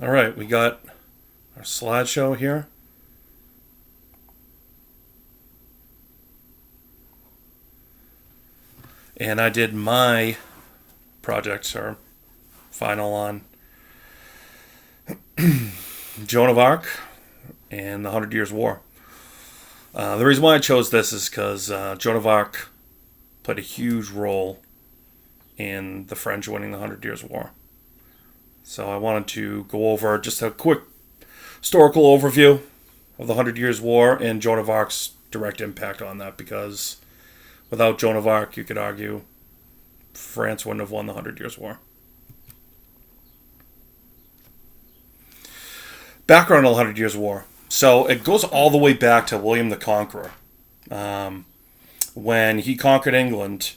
All right, we got our slideshow here. And I did my project or final on Joan of Arc and the Hundred Years' War. The reason why I chose this is because Joan of Arc played a huge role in the French winning the Hundred Years' War. So I wanted to go over just a quick historical overview of the Hundred Years' War and Joan of Arc's direct impact on that, because without Joan of Arc, you could argue France wouldn't have won the Hundred Years' War. Background of the Hundred Years' War. So it goes all the way back to William the Conqueror. When he conquered England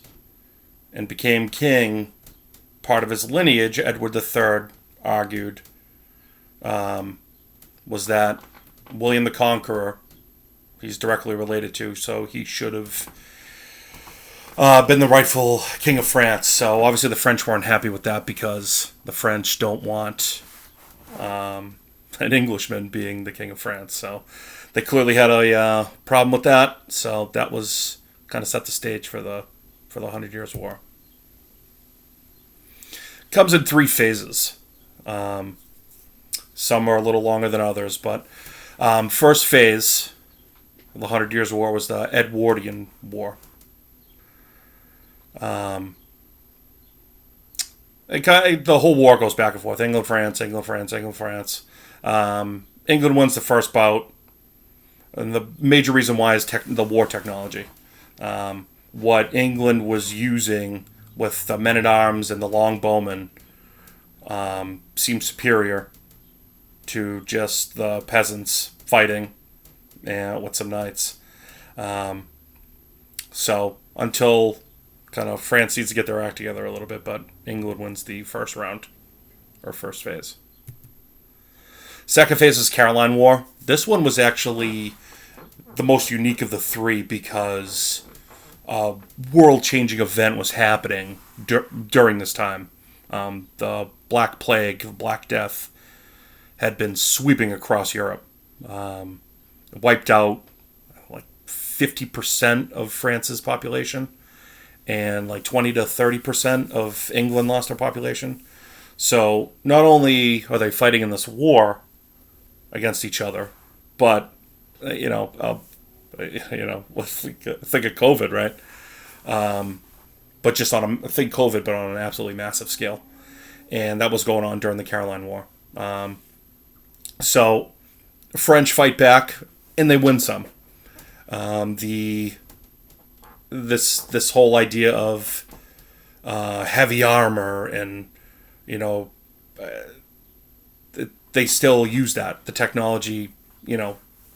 and became king, part of his lineage, Edward III argued, was that William the Conqueror, he's directly related to, so he should have been the rightful king of France. So obviously the French weren't happy with that, because the French don't want an Englishman being the king of France. So they clearly had a problem with that. So that was kind of set the stage for the Hundred Years' War. Comes in three phases. Some are a little longer than others, but first phase of the Hundred Years' War was the Edwardian War. The whole war goes back and forth. England, France, England, France, England, France. England wins the first bout, and the major reason why is the war technology. What England was using with the men at arms and the longbowmen seemed superior to just the peasants fighting with some knights. So until kind of France needs to get their act together a little bit, but England wins the first round, or first phase. Second phase is Caroline War. This one was actually the most unique of the three, because a world-changing event was happening during this time. The Black Plague, Black Death, had been sweeping across Europe. Wiped out like 50% of France's population, and like 20 to 30% of England lost their population. So not only are they fighting in this war against each other, but think of COVID, right? But just think COVID, but on an absolutely massive scale, and that was going on during the Caroline War. So French fight back, and they win some. This whole idea of heavy armor, and they still use that. The technology,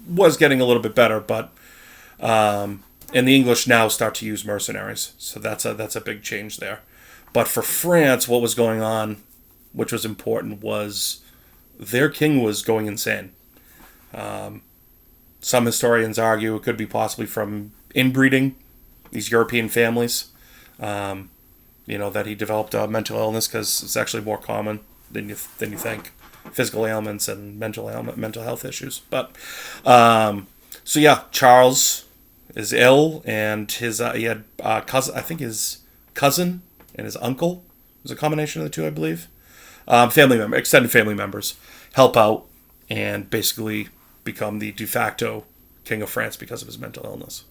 was getting a little bit better, but and the English now start to use mercenaries. So that's a big change there. But for France, what was going on, which was important, was their king was going insane. Some historians argue it could be possibly from inbreeding these European families. That he developed a mental illness, because it's actually more common than you think. Physical ailments and mental health issues. But so yeah, Charles is ill, and he had cousin. I think his cousin and his uncle, it was a combination of the two, I believe. Extended family members help out and basically become the de facto king of France because of his mental illness.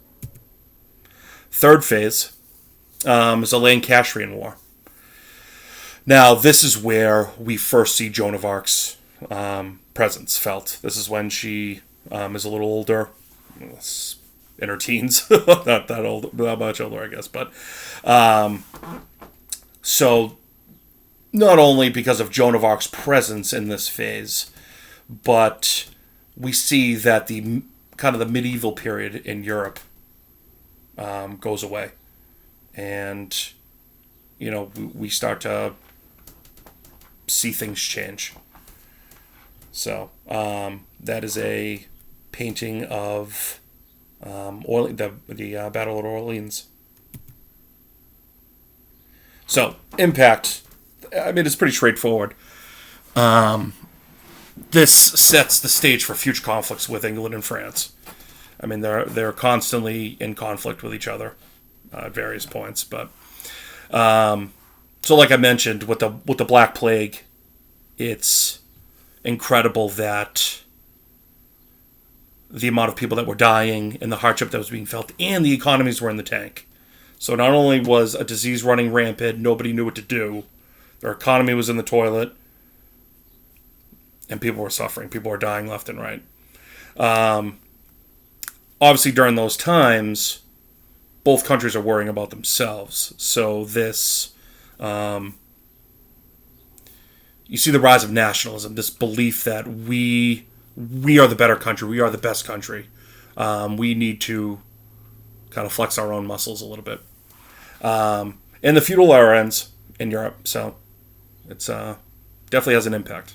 Third phase is the Lancastrian War. Now, this is where we first see Joan of Arc's presence felt. This is when she is a little older, in her teens, not that old, not much older, I guess. But so not only because of Joan of Arc's presence in this phase, but we see that the kind of the medieval period in Europe goes away, and we start to see things change. So that is a painting of the Battle of Orleans. So impact, I mean, it's pretty straightforward. this sets the stage for future conflicts with England and France. I mean, they're constantly in conflict with each other at various points. But so, like I mentioned, with the Black Plague, it's incredible that the amount of people that were dying and the hardship that was being felt, and the economies were in the tank. So not only was a disease running rampant, nobody knew what to do, their economy was in the toilet, and people were suffering. People were dying left and right. Obviously, during those times, both countries are worrying about themselves. So this, you see the rise of nationalism, this belief that we are the better country, we are the best country. We need to kind of flex our own muscles a little bit. And the feudal era ends in Europe, so it's definitely has an impact.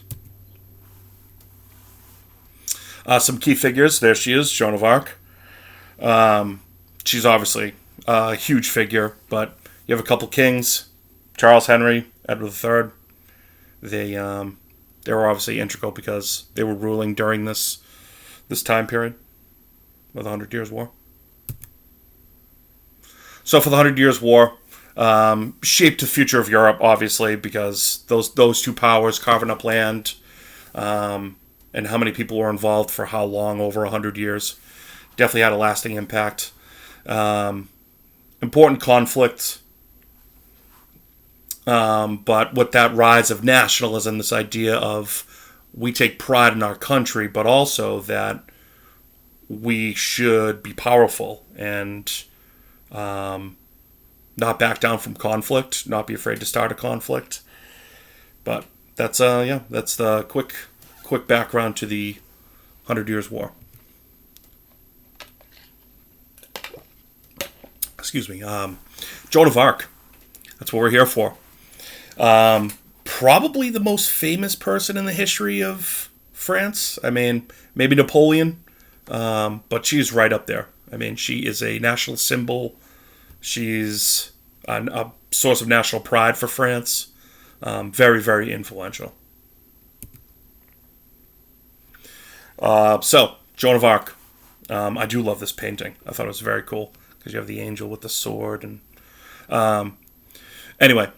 Some key figures. There she is, Joan of Arc. She's obviously a huge figure, but you have a couple kings, Charles Henry, Edward III. They were obviously integral because they were ruling during this time period of the 100 Years' War. So for the 100 Years' War, shaped the future of Europe, obviously, because those two powers carving up land, and how many people were involved for how long, over 100 years, definitely had a lasting impact. Important conflict, but with that rise of nationalism, this idea of we take pride in our country, but also that we should be powerful and not back down from conflict, not be afraid to start a conflict. But that's that's the quick background to the 100 Years' War. Excuse me. Joan of Arc. That's what we're here for. Probably the most famous person in the history of France. I mean, maybe Napoleon, but she's right up there. I mean, she is a national symbol. She's a source of national pride for France. Very, very influential. So, Joan of Arc. I do love this painting. I thought it was very cool because you have the angel with the sword. And anyway,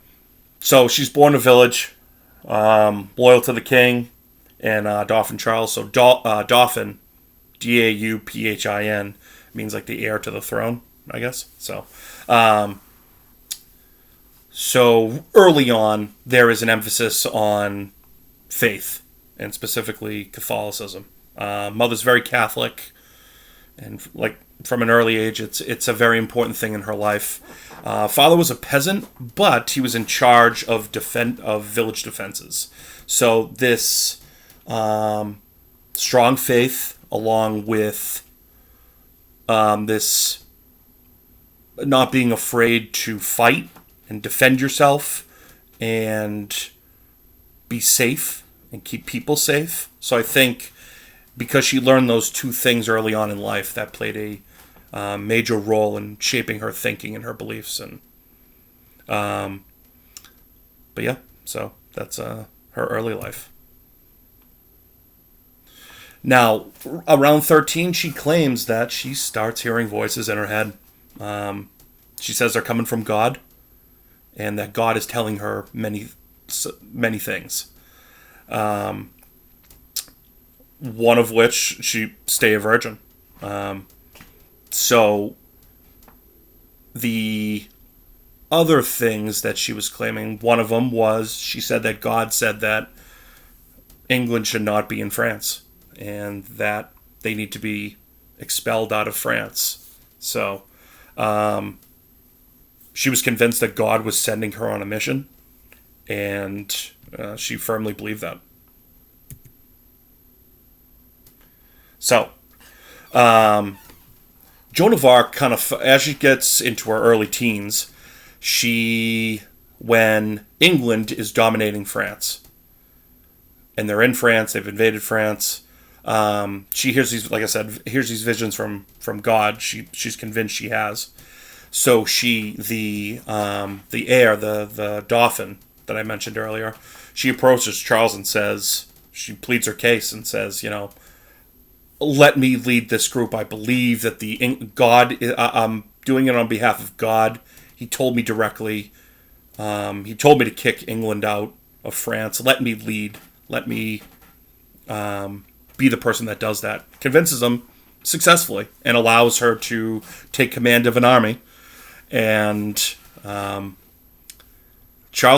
so she's born in a village, loyal to the king and Dauphin Charles. So Dauphin, Dauphin, means like the heir to the throne, I guess. So early on, there is an emphasis on faith, and specifically Catholicism. Mother's very Catholic, and like from an early age, it's a very important thing in her life. Father was a peasant, but he was in charge of village defenses. So this strong faith, along with this not being afraid to fight and defend yourself and be safe and keep people safe. So I think because she learned those two things early on in life, that played a major role in shaping her thinking and her beliefs. And but yeah, so that's her early life. Now, around 13, she claims that she starts hearing voices in her head. She says they're coming from God, and that God is telling her many things. One of which, she stay a virgin. So the other things that she was claiming, one of them was she said that God said that England should not be in France and that they need to be expelled out of France. So she was convinced that God was sending her on a mission, and she firmly believed that. So, Joan of Arc kind of, as she gets into her early teens, when England is dominating France, and they're in France, they've invaded France, she hears these, like I said, hears these visions from God. She's convinced she has. So the heir, the Dauphin that I mentioned earlier, she approaches Charles and says, she pleads her case and says, let me lead this group. I believe that God, I'm doing it on behalf of God. He told me directly. He told me to kick England out of France. Let me lead. Let me be the person that does that. Convinces them successfully and allows her to take command of an army. And Charles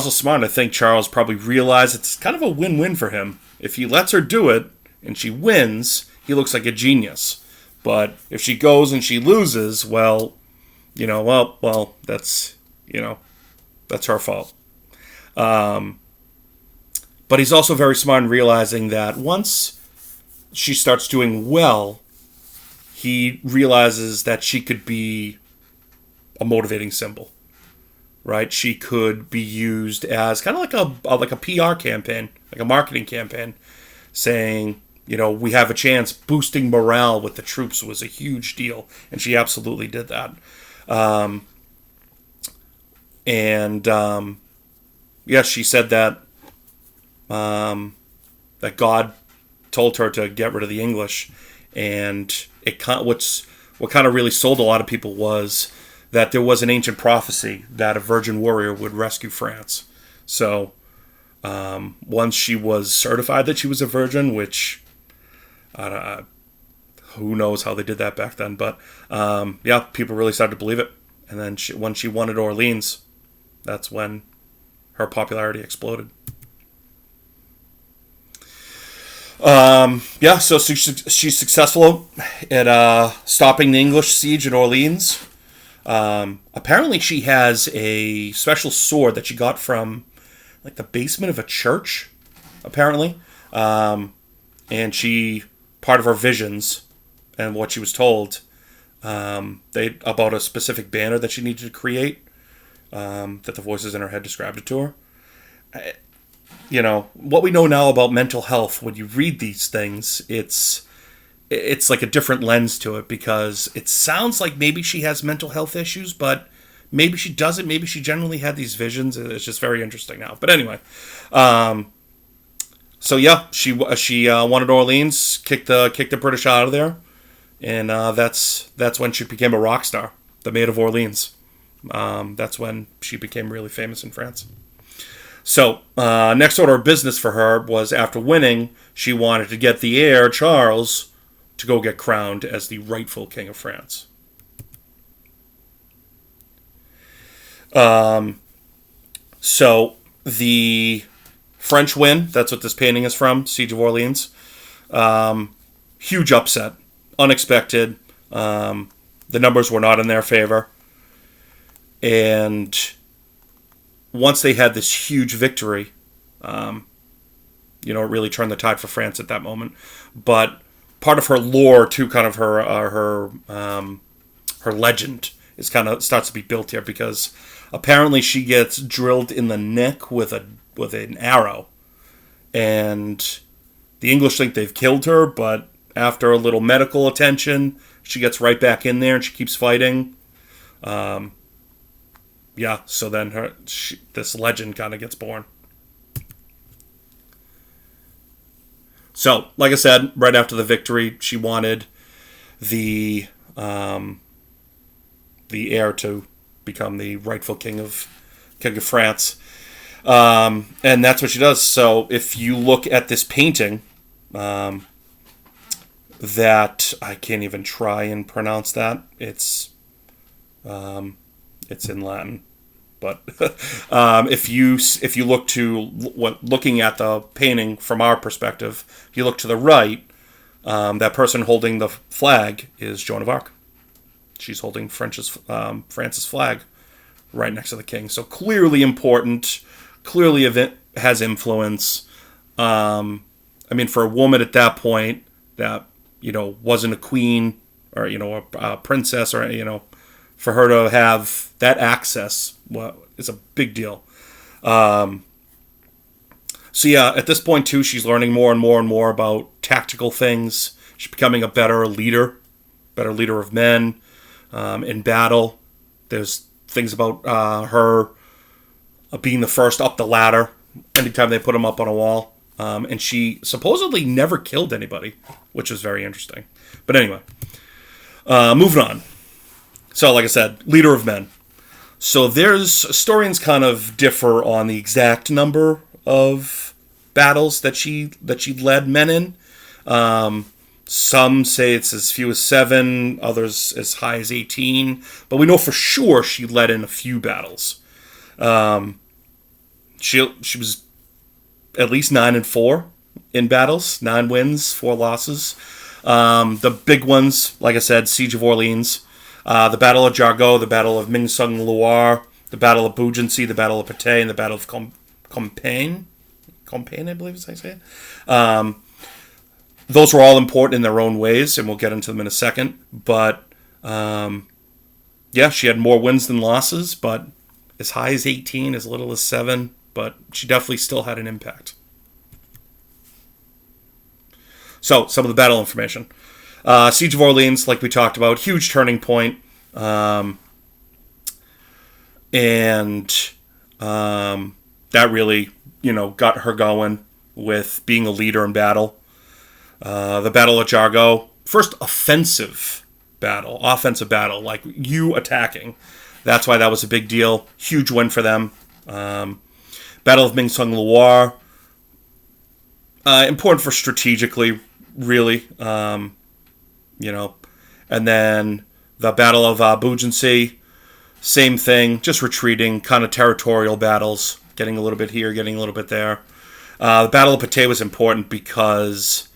was smart. I think Charles probably realized it's kind of a win-win for him. If he lets her do it and she wins, he looks like a genius. But if she goes and she loses, well, that's her fault. But he's also very smart in realizing that once she starts doing well, he realizes that she could be a motivating symbol, right? She could be used as kind of like a PR campaign, like a marketing campaign, saying, we have a chance. Boosting morale with the troops was a huge deal, and she absolutely did that. She said that that God told her to get rid of the English, and what kind of really sold a lot of people was that there was an ancient prophecy that a virgin warrior would rescue France. So once she was certified that she was a virgin, which who knows how they did that back then, but people really started to believe it. And then when she won at Orleans, that's when her popularity exploded. So she's successful at stopping the English siege at Orleans. Apparently she has a special sword that she got from like the basement of a church, apparently. And part of her visions and what she was told, about a specific banner that she needed to create, that the voices in her head described it to her. What we know now about mental health, when you read these things, it's like a different lens to it, because it sounds like maybe she has mental health issues, but maybe she doesn't. Maybe she generally had these visions. It's just very interesting now. But anyway, she won at Orleans, kicked the British out of there, and that's when she became a rock star, the Maid of Orleans. That's when she became really famous in France. So, next order of business for her was, after winning, she wanted to get the heir, Charles, to go get crowned as the rightful king of France. So, the French win, that's what this painting is from, Siege of Orleans. Huge upset, unexpected. The numbers were not in their favor. And once they had this huge victory, it really turned the tide for France at that moment. But part of her lore, too, kind of her legend, is kind of starts to be built here, because apparently she gets drilled in the neck with an arrow, and the English think they've killed her, but after a little medical attention, she gets right back in there and she keeps fighting. So then this legend kind of gets born. So, like I said, right after the victory, she wanted the heir to become the rightful king of France, and that's what she does. So, if you look at this painting, that I can't even try and pronounce that. It's in Latin. But if you look looking at the painting from our perspective, if you look to the right, that person holding the flag is Joan of Arc. She's holding France's flag right next to the king. So clearly important, clearly has influence. For a woman at that point that wasn't a queen or a princess, or for her to have that access, is a big deal. At this point too, she's learning more and more and more about tactical things. She's becoming a better leader of men in battle. There's things about her being the first up the ladder anytime they put him up on a wall. And she supposedly never killed anybody, which is very interesting. But anyway, moving on. So, like I said, leader of men. So there's historians kind of differ on the exact number of battles that she led men in. Some say it's as few as 7, others as high as 18. But we know for sure she led in a few battles. She was at least 9-4 in battles, 9 wins, 4 losses. The big ones, like I said, Siege of Orleans, the Battle of Jargeau, the Battle of Ming-Sung-Loire, the Battle of Beaugency, the Battle of Patay, and the Battle of Compiègne, I believe is how you say it. Those were all important in their own ways, and we'll get into them in a second. But, yeah, she had more wins than losses, but as high as 18, as little as 7, but she definitely still had an impact. So, some of the battle information. Siege of Orleans, like we talked about, huge turning point. And that really, got her going with being a leader in battle. The Battle of Jargeau, first offensive battle, like you attacking. That's why that was a big deal. Huge win for them. Battle of Ming-Sung-Loire, important for strategically, really. And then the Battle of Beaugency, same thing, just retreating, kind of territorial battles, getting a little bit here, getting a little bit there. The Battle of Patay was important because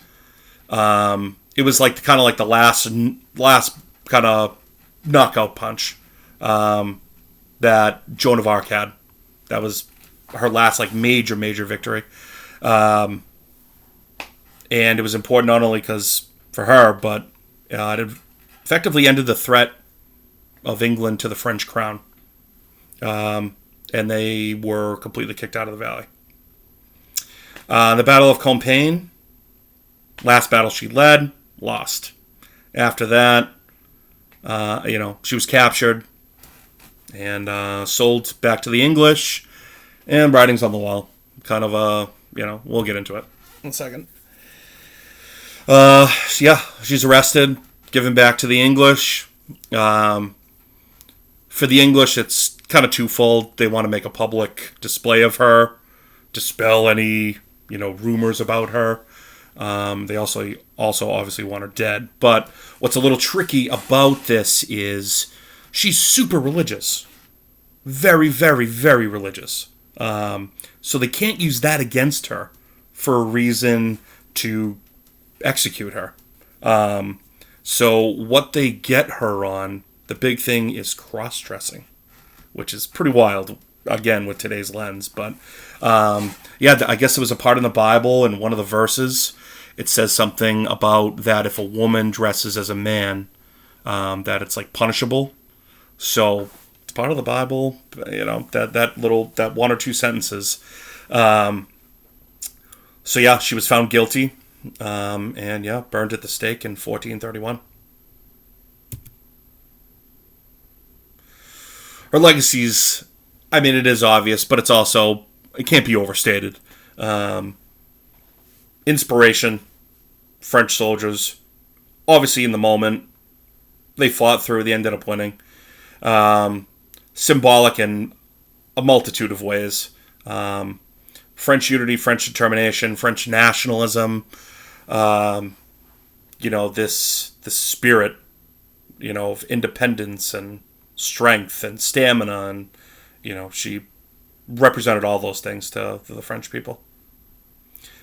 it was the last kind of knockout punch that Joan of Arc had. That was her last major victory, and it was important not only because for her, but it effectively ended the threat of England to the French crown, and they were completely kicked out of the valley. The Battle of Compiègne, last battle she led, lost. After that, she was captured and sold back to the English, and writing's on the wall. Kind of we'll get into it in a second. She's arrested, given back to the English. For the English, it's kind of twofold. They want to make a public display of her, dispel any, rumors about her. They also obviously want her dead. But what's a little tricky about this is she's super religious. Very, very, very religious. So they can't use that against her for a reason to execute her. So what they get her on, the big thing is cross-dressing, which is pretty wild, again, with today's lens. But, I guess it was a part in the Bible, and one of the verses, it says something about that if a woman dresses as a man, that it's punishable. So it's part of the Bible, that 1 or 2 sentences. She was found guilty, and burned at the stake in 1431. Her legacies, it is obvious, but it can't be overstated. Inspiration, French soldiers, obviously in the moment, they fought through, they ended up winning. Symbolic in a multitude of ways. French unity, French determination, French nationalism, this spirit, of independence and strength and stamina, and she represented all those things to the French people.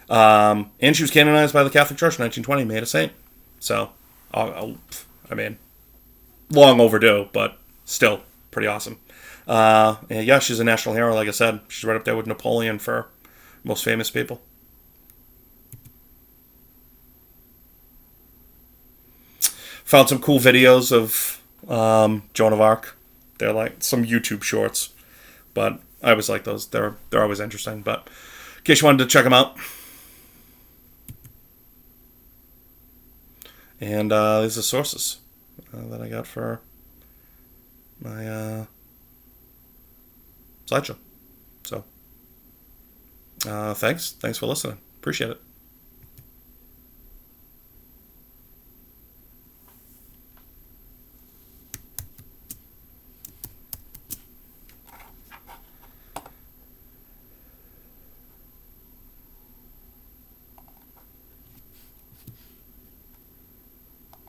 And she was canonized by the Catholic Church in 1920, made a saint. So, long overdue, but still pretty awesome. She's a national hero, like I said. She's right up there with Napoleon for most famous people. Found some cool videos of Joan of Arc. They're like some YouTube shorts, but I always like those. They're always interesting. But in case you wanted to check them out, and these are sources that I got for my slideshow. So thanks for listening. Appreciate it.